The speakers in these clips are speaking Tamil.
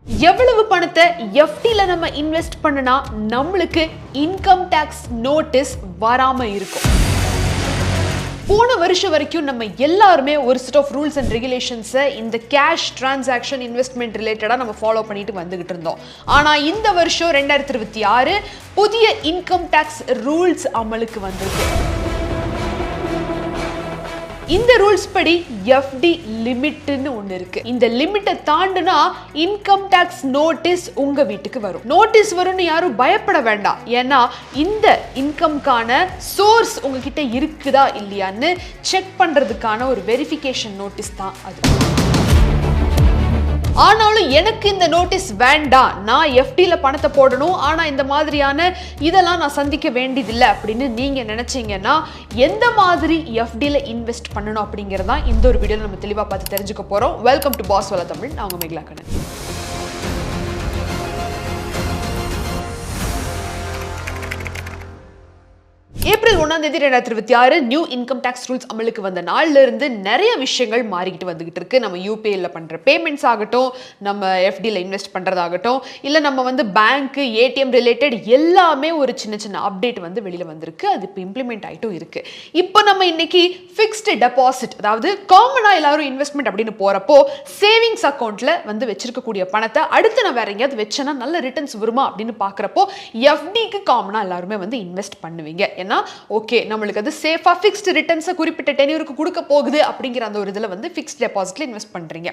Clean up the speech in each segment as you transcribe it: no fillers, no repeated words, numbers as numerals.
எவ்வளவு பணத்தை எஃப்டில நம்ம இன்வெஸ்ட் பண்ணனா நம்மளுக்கு இன்கம் டாக்ஸ் நோட்டீஸ் வராம இருக்கும்? போன வருஷம் வரைக்கும் நம்ம எல்லாருமே ஒரு செட் ஆஃப் ரூல்ஸ் அண்ட் ரெகுலேஷன்ஸை இந்த கேஷ் டிரான்சாக்ஷன் இன்வெஸ்ட்மெண்ட் ரிலேட்டடாக நம்ம ஃபாலோ பண்ணிட்டு வந்துகிட்டு இருந்தோம். ஆனால் இந்த வருஷம் 2026 புதிய இன்கம் டாக்ஸ் ரூல்ஸ் அமலுக்கு வந்திருக்கு. இந்த ரூல்ஸ் படி எஃப்டி லிமிட்னு ஒன்று இருக்கு. இந்த லிமிட்டை தாண்டுனா இன்கம் டாக்ஸ் நோட்டீஸ் உங்க வீட்டுக்கு வரும். நோட்டீஸ் வரும்னு யாரும் பயப்பட வேண்டாம். ஏன்னா இந்த இன்கம்கான சோர்ஸ் உங்ககிட்ட இருக்குதா இல்லையான்னு செக் பண்றதுக்கான ஒரு வெரிஃபிகேஷன் நோட்டீஸ் தான் அது. ஆனாலும் எனக்கு இந்த நோட்டீஸ் வேண்டாம், நான் எஃப்டில பணத்தை போடணும், ஆனா இந்த மாதிரியான இதெல்லாம் நான் சந்திக்க வேண்டியதில்லை அப்படின்னு நீங்க நினைச்சீங்கன்னா எந்த மாதிரி எஃப்டில இன்வெஸ்ட் பண்ணணும் அப்படிங்கறதா இந்த ஒரு வீடியோல நம்ம தெளிவா பார்த்து தெரிஞ்சுக்க போறோம். வெல்கம் டு பாஸ் வல தமிழ். நான் உங்க Megala Kannan. April 1 2026 new income tax rules அமலுக்கு வந்த நாள்ல இருந்து நிறைய விஷயங்கள் மாறிக்கிட்டு வந்துகிட்டு இருக்கு. நம்ம யூபிஐல பண்ற பேமெண்ட்ஸ் ஆகட்டும், நம்ம எஃப்டில இன்வெஸ்ட் பண்றதாகட்டும், இல்ல நம்ம பேங்க் ஏடிஎம் ரிலேட்டட் எல்லாமே ஒரு சின்ன சின்ன அப்டேட் வெளியில வந்திருக்கு. அது இப்போ இம்ப்ளிமெண்ட் ஆயிட்டும் இருக்கு. இப்போ நம்ம இன்னைக்கு ஃபிக்ஸ்டு டெபாசிட், அதாவது காமனா எல்லாரும் இன்வெஸ்ட்மெண்ட் அப்படின்னு போறப்போ சேவிங்ஸ் அக்கௌண்ட்ல வச்சிருக்கக்கூடிய பணத்தை அடுத்து நான் வேற எங்கேயாவது வச்சேன்னா நல்ல ரிட்டர்ன்ஸ் வருமா அப்படின்னு பாக்குறப்போ எஃப்டிக்கு காமனா எல்லாருமே இன்வெஸ்ட் பண்ணுவீங்க. ஓகே, நம்மளுக்கு அது சேஃபா ஃபிக்ஸ்ட் ரிட்டர்ன்ஸ் குறிப்பிட்ட டென்யூருக்கு கொடுக்க போகுது அப்படிங்கிற அந்த ஒரு இதுல ஃபிக்ஸ்ட் டெபாசிட்ல இன்வெஸ்ட் பண்றீங்க.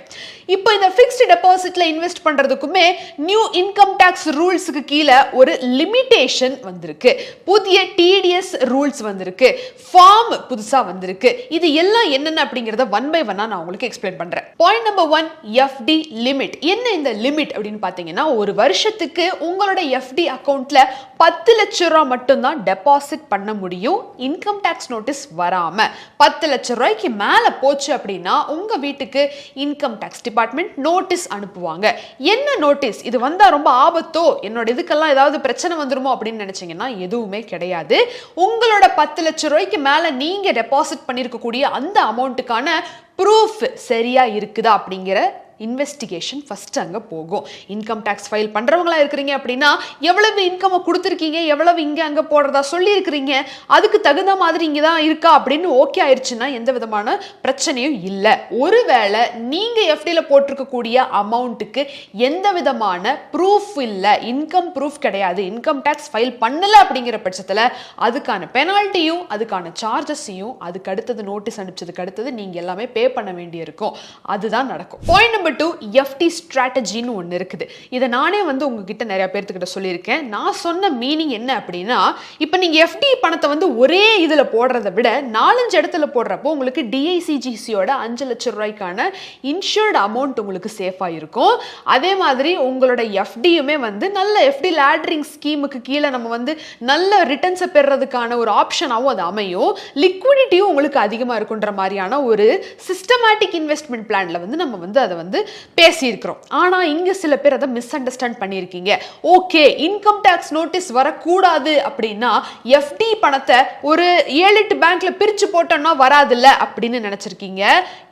இப்போ இந்த ஃபிக்ஸ்ட் டெபாசிட்ல இன்வெஸ்ட் பண்றதுக்குமே நியூ இன்கம் டாக்ஸ் ரூல்ஸ்க்கு கீழே ஒரு லிமிட்டேஷன் வந்திருக்கு. புதிய டிடிஎஸ் ரூல்ஸ் வந்திருக்கு, ஃபார்ம் புதுசா வந்திருக்கு. இது எல்லாம் என்னென்ன அப்படிங்கறத ஒன் பை ஒன்னா நான் உங்களுக்கு எக்ஸ்பிளைன் பண்றேன். Point number 1, FD limit. என்ன இந்த லிமிட் அப்படின்னு பாத்தீங்கன்னா, ஒரு வருஷத்துக்கு உங்களோட எஃப்டி அக்கவுண்ட்ல 10 லட்சம் ரூபாய் மட்டும் தான் டெபாசிட் பண்ண முடியும், இன்கம் டாக்ஸ் நோட்டீஸ் வராம. 10 லட்சம் ரூபாய்க்கு மேல போச்சு அப்படின்னா உங்க வீட்டுக்கு இன்கம் டாக்ஸ் டிபார்ட்மெண்ட் நோட்டீஸ் அனுப்புவாங்க. என்ன நோட்டீஸ்? இது வந்தா ரொம்ப ஆபத்தோ, என்னோட இதுக்கெல்லாம் ஏதாவது பிரச்சனை வந்துருமோ அப்படின்னு நினைச்சீங்கன்னா எதுவுமே கிடையாது. உங்களோட 10 லட்சம் ரூபாய்க்கு மேல நீங்க டெபாசிட் பண்ணிருக்கக்கூடிய அந்த அமௌண்ட்டுக்கான ப்ரூஃப் சரியா இருக்குதா அப்படிங்கிற இன்வெஸ்டிகேஷன் ஃபர்ஸ்ட் அங்க போகும். இன்கம் டாக்ஸ் ஃபைல் பண்றவங்களா இருக்கிறீங்க அப்படின்னா எவ்வளவு இன்கம் கொடுத்துருக்கீங்க, எவ்வளவு இங்க அங்க போடுறதா சொல்லி இருக்கிறீங்க, அதுக்கு தகுந்த மாதிரி இங்க தான் இருக்கா அப்படின்னு ஓகே ஆயிடுச்சுன்னா எந்த விதமான பிரச்சனையும் இல்லை. ஒருவேளை நீங்க எஃப்டில போட்டிருக்கக்கூடிய அமௌண்ட்டுக்கு எந்த விதமான ப்ரூஃப் இல்லை, இன்கம் ப்ரூஃப் கிடையாது, இன்கம் டாக்ஸ் ஃபைல் பண்ணல அப்படிங்கிற பட்சத்தில் அதுக்கான பெனால்ட்டியும் அதுக்கான சார்ஜஸையும் அதுக்கு அடுத்தது நோட்டீஸ் அனுப்பிச்சதுக்கு அடுத்தது நீங்க எல்லாமே பே பண்ண வேண்டியிருக்கும். அதுதான் நடக்கும். பாயிண்ட் நம்பர் 2, எஃப்டி ஸ்ட்ராட்டஜின்னு ஒன்று இருக்குது. இதை நானே உங்ககிட்ட நிறைய பேர்த்துக்கிட்ட சொல்லியிருக்கேன். நான் சொன்ன மீனிங் என்ன அப்படின்னா, இப்போ நீங்கள் எஃப்டி பணத்தை ஒரே இதில் போடுறதை விட 4-5 இடத்துல போடுறப்போ உங்களுக்கு டிஐசிஜிசியோட 5 லட்சம் ரூபாய்க்கான இன்சூர்டு அமௌண்ட் உங்களுக்கு சேஃபாக இருக்கும். அதே மாதிரி உங்களோட எஃப்டியுமே நல்ல எஃப்டி லேடரிங் ஸ்கீமுக்கு கீழே நம்ம நல்ல ரிட்டர்ன்ஸை பெறுறதுக்கான ஒரு ஆப்ஷனாகவும் அது அமையும். லிக்விடிட்டியும் உங்களுக்கு அதிகமாக இருக்குன்ற மாதிரியான ஒரு சிஸ்டமேட்டிக் இன்வெஸ்ட்மெண்ட் பிளான்ல நம்ம அதை பேசியிருக்கிறோம். ஆனா இங்க சில பேர் அதை மிஸ் அண்டர்ஸ்டாண்ட் பண்ணியிருக்கீங்க. ஓகே, இன்கம் டாக்ஸ் நோட்டீஸ் வரக்கூடாது அப்படின்னா எஃப்டி பணத்தை ஒரு 7-8 பேங்க்ல பிரிச்சு போட்டோம்னா வராதுல்ல அப்படின்னு நினைச்சிருக்கீங்க.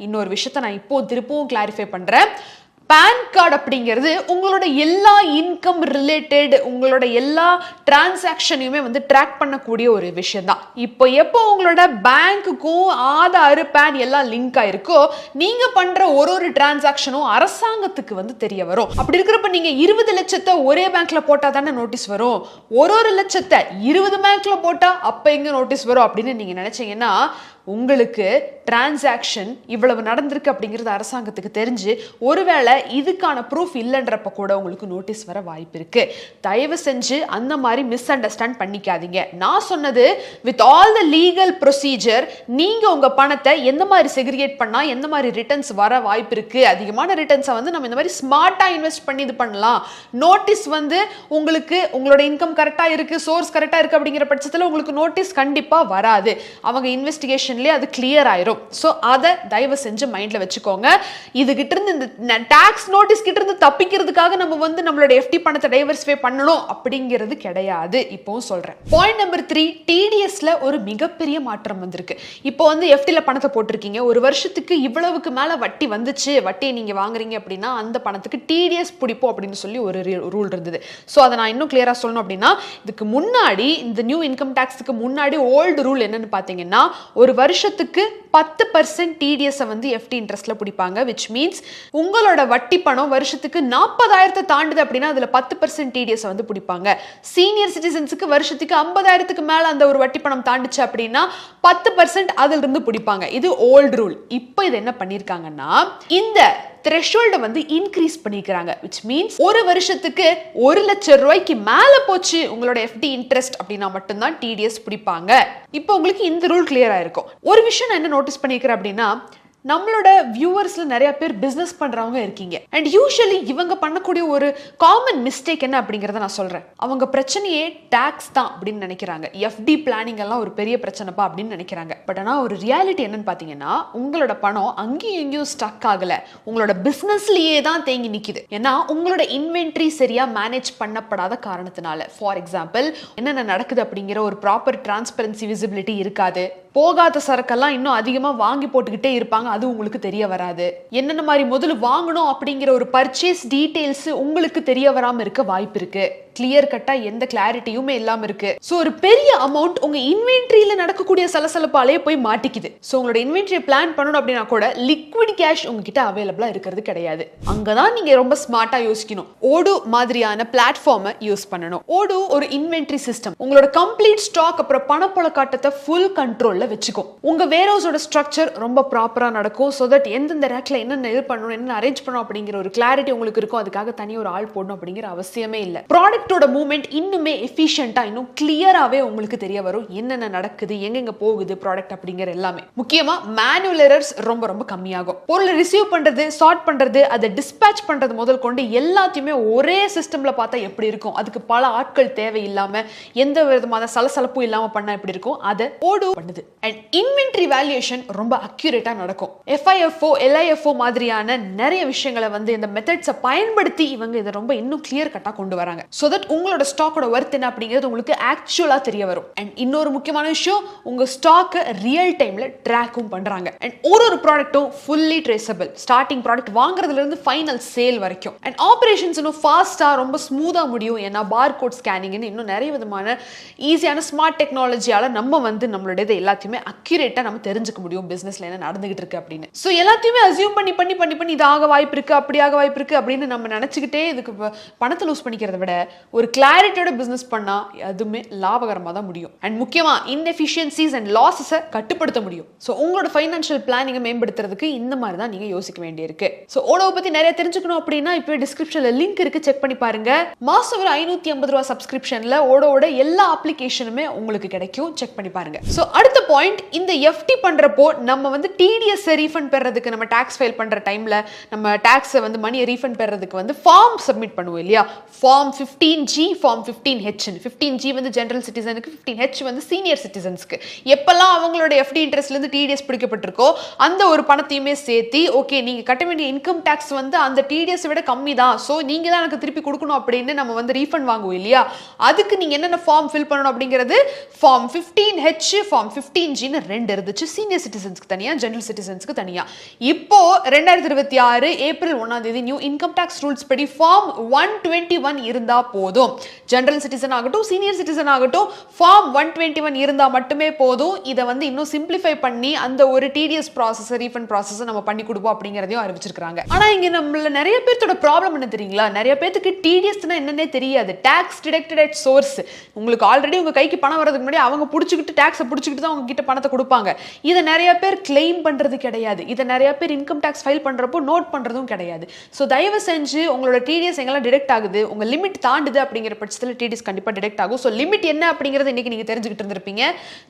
இன்னொரு விஷயத்தை நான் இப்போ திருப்பவும் கிளாரிஃபை பண்றேன். பேன் கார்டு அப்படிங்கிறது உங்களோட எல்லா இன்கம் ரிலேட்டட் உங்களோட எல்லா டிரான்சாக்ஷனையுமே ட்ராக் பண்ணக்கூடிய ஒரு விஷயம் தான். இப்போ எப்போ உங்களோட பேங்க்குக்கும் ஆதார் பேன் எல்லாம் லிங்க் ஆயிருக்கோ நீங்க பண்ற ஒரு டிரான்சாக்ஷனும் அரசாங்கத்துக்கு தெரிய வரும். அப்படி இருக்கிறப்ப நீங்க 20 லட்சத்தை ஒரே பேங்க்ல போட்டா தானே நோட்டீஸ் வரும். ஒரு லட்சத்தை 20 பேங்க்ல போட்டா அப்ப எங்க நோட்டீஸ் வரும் அப்படின்னு நீங்க நினைச்சீங்கன்னா உங்களுக்கு டிரான்சாக்ஷன் இவ்வளவு நடந்திருக்கு அப்படிங்கிறது அரசாங்கத்துக்கு தெரிஞ்சு ஒருவேளை இதுக்கான ப்ரூஃப் இல்லைன்றப்ப கூட உங்களுக்கு நோட்டீஸ் வர வாய்ப்பு இருக்கு. தயவு செஞ்சு அந்த மாதிரி மிஸ் அண்டர்ஸ்டாண்ட் பண்ணிக்காதீங்க. நான் சொன்னது with all the legal procedure, நீங்க உங்க பணத்தை எந்த மாதிரி செக்ரிகேட் பண்ணா எந்த மாதிரி ரிட்டர்ன்ஸ் வர வாய்ப்பு இருக்கு, அதிகமான ரிட்டர்ன்ஸை நம்ம இந்த மாதிரி ஸ்மார்ட்டா இன்வெஸ்ட் பண்ணி இது பண்ணலாம். நோட்டீஸ் உங்களுக்கு உங்களோட இன்கம் கரெக்டா இருக்கு, சோர்ஸ் கரெக்டா இருக்கு அப்படிங்கிற பட்சத்தில் உங்களுக்கு நோட்டீஸ் கண்டிப்பா வராது. அவங்க இன்வெஸ்டிகேஷன் செஷன்லயே அது கிளியர் ஆயிரும். ஸோ அதை தயவு செஞ்சு மைண்ட்ல வச்சுக்கோங்க. இதுகிட்ட இருந்து இந்த டாக்ஸ் நோட்டீஸ் கிட்ட இருந்து தப்பிக்கிறதுக்காக நம்ம வந்து நம்மளோட எஃப்டி பணத்தை டைவர்சிஃபை பண்ணணும் அப்படிங்கிறது கிடையாது. இப்போவும் சொல்றேன். பாயிண்ட் நம்பர் 3, டிடிஎஸ்ல ஒரு மிகப்பெரிய மாற்றம் வந்திருக்கு. இப்போ வந்து எஃப்டில பணத்தை போட்டிருக்கீங்க, ஒரு வருஷத்துக்கு இவ்வளவுக்கு மேல வட்டி வந்துச்சு, வட்டியை நீங்க வாங்குறீங்க அப்படின்னா அந்த பணத்துக்கு டிடிஎஸ் பிடிப்போம் அப்படின்னு சொல்லி ஒரு ரூல் இருந்தது. ஸோ அதை நான் இன்னும் கிளியரா சொல்லணும் அப்படின்னா, இதுக்கு முன்னாடி இந்த நியூ இன்கம் டாக்ஸ்க்கு முன்னாடி ஓல்டு ரூல் என்னன்னு பாத்தீங்கன்னா, ஒரு வருஷத்துக்கு 10% டிடிஎஸ் வந்து எஃப்டி இன்ட்ரெஸ்ட்ல பிடிப்பாங்க. விச் மீன்ஸ் உங்களோட வட்டி பணம் வருஷத்துக்கு 40,000 தாண்டுது அப்படின்னா அதுல 10% டிடிஎஸ் வந்து பிடிப்பாங்க. சீனியர் சிட்டிசன்ஸுக்கு வருஷத்துக்கு 50,000க்கு மேல அந்த ஒரு வட்டி பணம் தாண்டுச்சு அப்படின்னா 10% அதுல இருந்து பிடிப்பாங்க. இது ஓல்டு ரூல். இப்போ இது என்ன பண்ணிருக்காங்கன்னா, இந்த த்ரெஷோல்ட வந்து இன்க்ரீஸ் பண்ணிக்கிறாங்க. which means ஒரு வருஷத்துக்கு 1 லட்சம் ரூபாய்க்கு மேல போச்சு உங்களோட எஃப்டி இன்ட்ரெஸ்ட் அப்படின்னா மட்டும்தான் டிடிஎஸ் பிடிப்பாங்க. இப்போ உங்களுக்கு இந்த ரூல் கிளியரா இருக்கும். ஒரு விஷயம் நான் என்ன நோட்டீஸ் பண்ணிக்கிறேன் அப்படின்னா, நம்மளோட வியூவர்ஸ்ல நிறைய பேர் பிசினஸ் பண்றவங்க இருக்கீங்க. அண்ட் யூசுவலி இவங்க பண்ணக்கூடிய ஒரு காமன் மிஸ்டேக் என்ன அப்படிங்கறத நான் சொல்றேன். அவங்க பிரச்சனையே டாக்ஸ் தான் அப்படின்னு நினைக்கிறாங்க. எஃப்டி பிளானிங் எல்லாம் ஒரு பெரிய பிரச்சனைப்பா அப்படின்னு நினைக்கிறாங்க. பட் ஆனா ஒரு ரியாலிட்டி என்னன்னு பாத்தீங்கன்னா, உங்களோட பணம் அங்கேயும் எங்கேயும் ஸ்டக் ஆகல, உங்களோட பிசினஸ்லயே தான் தேங்கி நிக்குது. ஏன்னா உங்களோட இன்வென்ட்ரி சரியா மேனேஜ் பண்ணப்படாத காரணத்தினால. ஃபார் எக்ஸாம்பிள், என்னென்ன நடக்குது அப்படிங்கிற ஒரு ப்ராப்பர் டிரான்ஸ்பரன்சி விசிபிலிட்டி இருக்காது. போகாத சரக்கெல்லாம் இன்னும் அதிகமா வாங்கி போட்டுக்கிட்டே இருப்பாங்க, அது உங்களுக்கு தெரிய வராது. என்னென்ன மாதிரி முதல்ல வாங்கணும் அப்படிங்கிற ஒரு பர்ச்சேஸ் டீடைல்ஸ் உங்களுக்கு தெரிய வராம இருக்க வாய்ப்பு இருக்கு. கிளியர் கட்டா எந்த கிளாரிட்டியுமே இல்லாம இருக்கு. சோ ஒரு பெரிய அமௌண்ட் உங்க இன்வென்ட்ரியில நடக்கக்கூடிய சலசலப்பாலே போய் மாட்டிக்குது. சோ உங்களோட இன்வென்ட்ரியை பிளான் பண்ணணும் அப்படின்னா கூட லிக்விட் கேஷ் உங்ககிட்ட அவைலபிளா இருக்கிறது கிடையாது. அங்கதான் நீங்க ரொம்ப ஸ்மார்ட்டா யோசிக்கணும். ஓடு மாதிரியான பிளாட்ஃபார்மை யூஸ் பண்ணணும். ஓடு ஒரு இன்வென்ட்ரி சிஸ்டம். உங்களோட கம்ப்ளீட் ஸ்டாக் அப்புறம் பணப்புழக்காட்டத்தை ஃபுல் கண்ட்ரோல்ல வச்சுக்கும். உங்க வேர்ஹவுஸோட ஸ்ட்ரக்சர் ரொம்ப ப்ராப்பரா நடக்கும். சோ தட் எந்தெந்த ரேக்ல என்னென்ன இது பண்ணணும், என்ன அரேஞ்ச் பண்ணணும் அப்படிங்கிற ஒரு கிளாரிட்டி உங்களுக்கு இருக்கும். அதுக்காக தனி ஒரு ஆள் போடணும் அப்படிங்கிற அவசியமே இல்லை. ப்ராடக்ட்டோட மூவ்மெண்ட் இன்னுமே எஃபிஷியன்ட்டா இன்னும் கிளியராவே உங்களுக்கு தெரிய வரும். என்னென்ன நடக்குது, எங்கெங்க போகுது ப்ராடக்ட் அப்படிங்கிற எல்லாமே. முக்கியமா மேனுவல் எரர்ஸ் ரொம்ப ரொம்ப கம்மியாகும். பொருளை ரிசீவ் பண்றது, சார்ட் பண்றது, அதை டிஸ்பேட்ச் பண்றது முதல் கொண்டு எல்லாத்தையுமே ஒரே சிஸ்டம்ல பார்த்தா எப்படி இருக்கும், அதுக்கு பல ஆட்கள் தேவை இல்லாம எந்த விதமான சலசலப்பும் இல்லாம பண்ணா எப்படி இருக்கும், அதை ஓடு பண்ணுது. அண்ட் இன்வென்ட்ரி வேல்யூவேஷன் ரொம்ப அக்யூரேட்டா நடக்கும். FIFO, LIFO மாதிரியான நிறைய விஷயங்களை வந்து இந்த மெத்தட்ஸை பயன்படுத்தி இவங்க இதை ரொம்ப இன்னும் கிளியர் கட்டா கொண்டு வராங்க. சோ தட் உங்களோட ஸ்டாக்கோட வர்த் என்ன அப்படிங்கிறது உங்களுக்கு ஆக்சுவலா தெரிய வரும். அண்ட் இன்னொரு முக்கியமான விஷயம், உங்க ஸ்டாக்கை ரியல் டைம்ல ட்ராக்கும் பண்றாங்க. அண்ட் ஒரு ப்ராடக்ட்டும் ஃபுல்லி ட்ரேசபிள். ஸ்டார்டிங் ப்ராடக்ட் வாங்குறதுல இருந்து ஃபைனல் சேல் வரைக்கும். அண்ட் ஆபரேஷன்ஸ் இன்னும் ஃபாஸ்டா ரொம்ப ஸ்மூதா முடியும். ஏன்னா பார்கோட் ஸ்கேனிங்னு இன்னும் நிறைய விதமான ஈஸியான ஸ்மார்ட் டெக்னாலஜியால நம்ம வந்து நம்மளோட இது எல்லாத்தையுமே அக்யூரேட்டா நம்ம தெரிஞ்சுக்க முடியும் பிசினஸ்ல என்ன நடந்துகிட்டு இருக்கு அப்படின்னு. சோ எல்லாத்தையுமே அசியூம் பண்ணி பண்ணி பண்ணி பண்ணி இது ஆக வாய்ப்பு இருக்கு, அப்படி ஆக வாய்ப்பு இருக்கு அப்படின்னு நம்ம நினைச்சுக்கிட்டே இதுக்கு பணத்தை லூஸ் பண்ணிக்கிறத விட ஒரு கிளாரிட்டியோட பிசினஸ் பண்ணா அதுவுமே லாபகரமா தான் முடியும். அண்ட் முக்கியமா இன்எஃபிஷியன்சிஸ் அண்ட் லாஸஸை கட்டுப்படுத்த முடியும். சோ உங்களோட ஃபைனான்ஷியல் பிளானிங்கை மேம்படுத்துறதுக்கு இந்த மாதிரி தான் நீங்க யோசிக்க வேண்டியிருக்கு. சோ ஓடோவை பத்தி நிறைய தெரிஞ்சுக்கணும் அப்படின்னா இப்போ டிஸ்கிரிப்ஷன்ல லிங்க் இருக்கு, செக் பண்ணி பாருங்க. மாசம் ஒரு 550 ரூபாய் சப்ஸ்கிரிப்ஷன்ல ஓடோட எல்லா அப்ளிகேஷனுமே உங்களுக்கு கிடைக்கும், செக் பண்ணி பாருங்க. சோ அடுத்த பாயிண்ட், இந்த எஃப்டி பண்றப்போ நம்ம வந்து டிடிஎஸ் ரீஃபண்ட் பெறதுக்கு, நம்ம டாக்ஸ் ஃபைல் பண்ற டைம்ல நம்ம டாக்ஸ் வந்து மணியை ரீஃபண்ட் பெறதுக்கு வந்து ஃபார்ம் சப்மிட் பண்ணுவோம் இல்லையா? Form 15G, form 15H. 15G வந்து ஜெனரல் சிட்டிசனுக்கு, 15H வந்து சீனியர் சிட்டிசன்ஸ்க்கு. எப்பெல்லாம் அவங்களோட எஃப்டி இன்ட்ரெஸ்ட்ல இருந்து டிடிஎஸ் பிடிக்கப்பட்டிருக்கோ அந்த ஒரு பணத்தையுமே சேர்த்து, ஓகே நீங்க கட்ட வேண்டிய இன்கம் டாக்ஸ் வந்து அந்த டிடிஎஸ் விட கம்மி தான், சோ நீங்க தான் எனக்கு திருப்பி கொடுக்கணும் அப்படின்னு நம்ம வந்து ரீஃபண்ட் வாங்குவோம் இல்லையா? அதுக்கு நீங்க என்னென்ன ஃபார்ம் ஃபில் பண்ணணும் அப்படிங்கிறது ஃபார்ம் 15H, ஃபார்ம் 15Gன்னு ரெண்டு இருந்துச்சு. சீனியர் சிட்டிசன்ஸ்க்கு தனியா, ஜெனரல் சிட்டிசன்ஸ்க்கு தனியா. இப்போ 2026 ஏப்ரல் 1ஆம் தேதி நியூ இன்கம் டாக்ஸ் ரூல்ஸ் படி ஃபார்ம் 121 இருந்தா போதும். ஜெனரல் சிட்டிசன் ஆகட்டும், சீனியர் சிட்டிசன் ஆகட்டும், ஃபார்ம் 121 இருந்தா மட்டுமே போதும். இதை வந்து இன்னும் சிம்பிளிஃபை பண்ணி அந்த ஒரு டிடிஎஸ் ப்ராசஸ், ரீஃபண்ட் ப்ராசஸ் நம்ம பண்ணி கொடுப்போம் அப்படிங்கறதையும் அறிவிச்சிருக்காங்க. ஆனா இங்க நம்மள நிறைய பேர்த்தோட ப்ராப்ளம் என்ன தெரியுங்களா? நிறைய பேருக்கு டிடிஎஸ்னா என்னன்னே தெரியாது. Tax deducted at source. உங்களுக்கு ஆல்ரெடி உங்க கைக்கு பணம் வரதுக்கு முன்னாடி அவங்க புடிச்சுக்கிட்டு டாக்ஸை புடிச்சுக்கிட்டு தான் உங்ககிட்ட பணத்தை கொடுப்பாங்க. இதை நிறைய பேர் கிளைம் பண்றது கிடையாது. இதை நிறைய பேர் இன்கம் டாக்ஸ் ஃபைல் பண்றப்போ நோட் பண்றதும் கிடையாது. சோ தயவு செஞ்சு உங்களோட டிடிஎஸ் எங்கெல்லாம் டிடக்ட் ஆகுது, உங்க லிமிட் தாண்டி தாண்டுது அப்படிங்கிற பட்சத்தில் டிடிஎஸ் கண்டிப்பாக டிடெக்ட் ஆகும். ஸோ லிமிட் என்ன அப்படிங்கிறது இன்னைக்கு நீங்கள் தெரிஞ்சுக்கிட்டு இருந்திருப்பீங்க.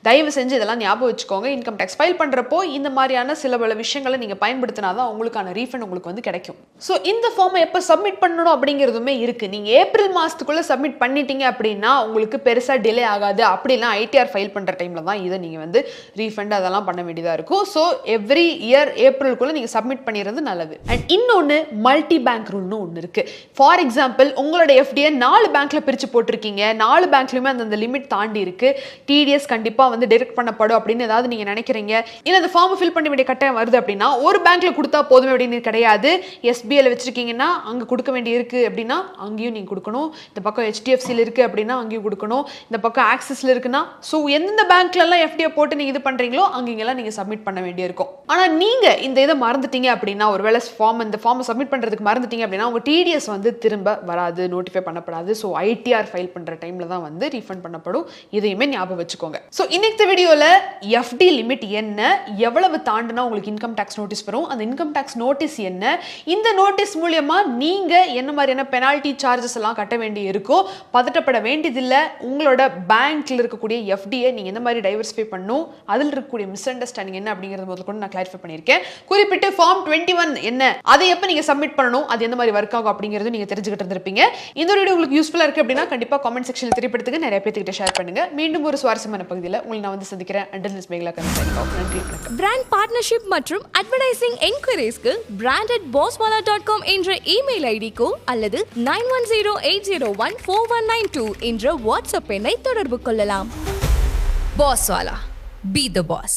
தயவு செஞ்சு இதெல்லாம் ஞாபகம் வச்சுக்கோங்க. இன்கம் டேக்ஸ் ஃபைல் பண்ணுறப்போ இந்த மாதிரியான சில பல விஷயங்களை நீங்கள் பயன்படுத்தினாதான் உங்களுக்கான ரீஃபண்ட் உங்களுக்கு வந்து கிடைக்கும். ஸோ இந்த ஃபார்மை எப்போ சப்மிட் பண்ணணும் அப்படிங்கிறதுமே இருக்குது. நீங்கள் ஏப்ரல் மாதத்துக்குள்ளே சப்மிட் பண்ணிட்டீங்க அப்படின்னா உங்களுக்கு பெருசாக டிலே ஆகாது. அப்படிலாம் ஐடிஆர் ஃபைல் பண்ணுற டைமில் தான் இதை நீங்கள் வந்து ரீஃபண்ட் அதெல்லாம் பண்ண வேண்டியதாக இருக்கும். ஸோ எவ்ரி இயர் ஏப்ரலுக்குள்ளே நீங்கள் சப்மிட் பண்ணிடுறது நல்லது. அண்ட் இன்னொன்று மல்டி பேங்க் ரூல்னு ஒன்று இருக்குது. ஃபார் எக்ஸாம்பிள் உங்களோட எஃப்டியை 4 பேங்க்ல பிரித்து போட்டிருக்கீங்க. 4 பேங்க்லையுமே அந்த லிமிட் தாண்டி இருக்கு. டிடிஎஸ் கண்டிப்பாக வந்து டிடெக்ட் பண்ணப்படும் அப்படின்னு ஏதாவது நீங்கள் நினைக்கிறீங்க, இல்லை அந்த ஃபார்மை ஃபில் பண்ண வேண்டிய கட்டாயம் வருது அப்படின்னா ஒரு பேங்க்ல கொடுத்தா போதுமே அப்படின்னு கிடையாது. எஸ்பிஐல வச்சிருக்கீங்கன்னா அங்கே கொடுக்க வேண்டி இருக்கு அப்படின்னா அங்கேயும் நீங்கள் கொடுக்கணும். இந்த பக்கம் ஹெச்டிஎஃப்சியில் இருக்கு அப்படின்னா அங்கேயும் கொடுக்கணும். இந்த பக்கம் ஆக்சிஸ்ல இருக்குன்னா ஸோ எந்தெந்த பேங்க்லலாம் எஃப்டியை போட்டு நீங்கள் இது பண்ணுறீங்களோ அங்கெல்லாம் நீங்கள் சப்மிட் பண்ண வேண்டியிருக்கும். ஆனால் நீங்கள் இந்த இதை மறந்துட்டீங்க அப்படின்னா, ஒருவேளை இந்த ஃபார்மை சப்மிட் பண்ணுறதுக்கு மறந்துட்டீங்க அப்படின்னா உங்கள் டிடிஎஸ் வந்து திரும்ப வராது, நோட்டிஃபை பண்ணப்படாது. ஸோ ஐடிஆர் ஃபைல் பண்ணுற டைமில் தான் வந்து ரீஃபண்ட் பண்ணப்படும். இதையுமே ஞாபகம் வச்சுக்கோங்க. ஸோ இன்னைக்கு வீடியோவில் எஃப்டி லிமிட் என்ன, எவ்வளவு தாண்டினா உங்களுக்கு இன்கம் டேக்ஸ் நோட்டீஸ் வரும், அந்த இன்கம் டேக்ஸ் நோட்டீஸ் என்ன, இந்த நோட்டீஸ் மூலியமா நீங்கள் என்ன மாதிரியான பெனால்ட்டி சார்ஜஸ் எல்லாம் கட்ட வேண்டி இருக்கோ பதட்டப்பட வேண்டியதில்லை. உங்களோட பேங்க்ல இருக்கக்கூடிய எஃப்டியை நீங்கள் எந்த மாதிரி டைவர்சிஃபை பண்ணும், அதில் இருக்கக்கூடிய மிஸ் அண்டர்ஸ்டாண்டிங் என்ன அப்படிங்கிறது முதல் கொண்டு நான் கிளாரிஃபை பண்ணியிருக்கேன். குறிப்பிட்டு ஃபார்ம் 21 என்ன, அதை எப்போ நீங்கள் சப்மிட் பண்ணணும், அது எந்த மாதிரி ஒர்க் ஆகும் அப்படிங்கிறது நீங்கள் தெரிஞ்சுக்கிட்டு இருந்திருப்பீங்க. இந்த வீடியோ உங்களுக்கு யூஸ்ஃபுல்லாக இருக்குது அப்படின்னா கண்டிப்பாக காமெண்ட் செக்ஷனில் தெரியப்படுத்துங்க, நிறைய பேர்கிட்ட ஷேர் பண்ணுங்க. மீண்டும் ஒரு சுவாரஸ்யமான பகுதியில் உங்களை நான் வந்து சந்திக்கிறேன். நன்றி. பிராண்ட் பார்ட்னர்ஷிப் மற்றும் அட்வர்டைசிங் என்கொயரிஸ்க்கு brand@bosswala.com என்ற இமெயில் ஐடிக்கோ அல்லது 9108014192 என்ற வாட்ஸ்அப் எண்ணை தொடர்பு கொள்ளலாம். Bosswala. Be the boss.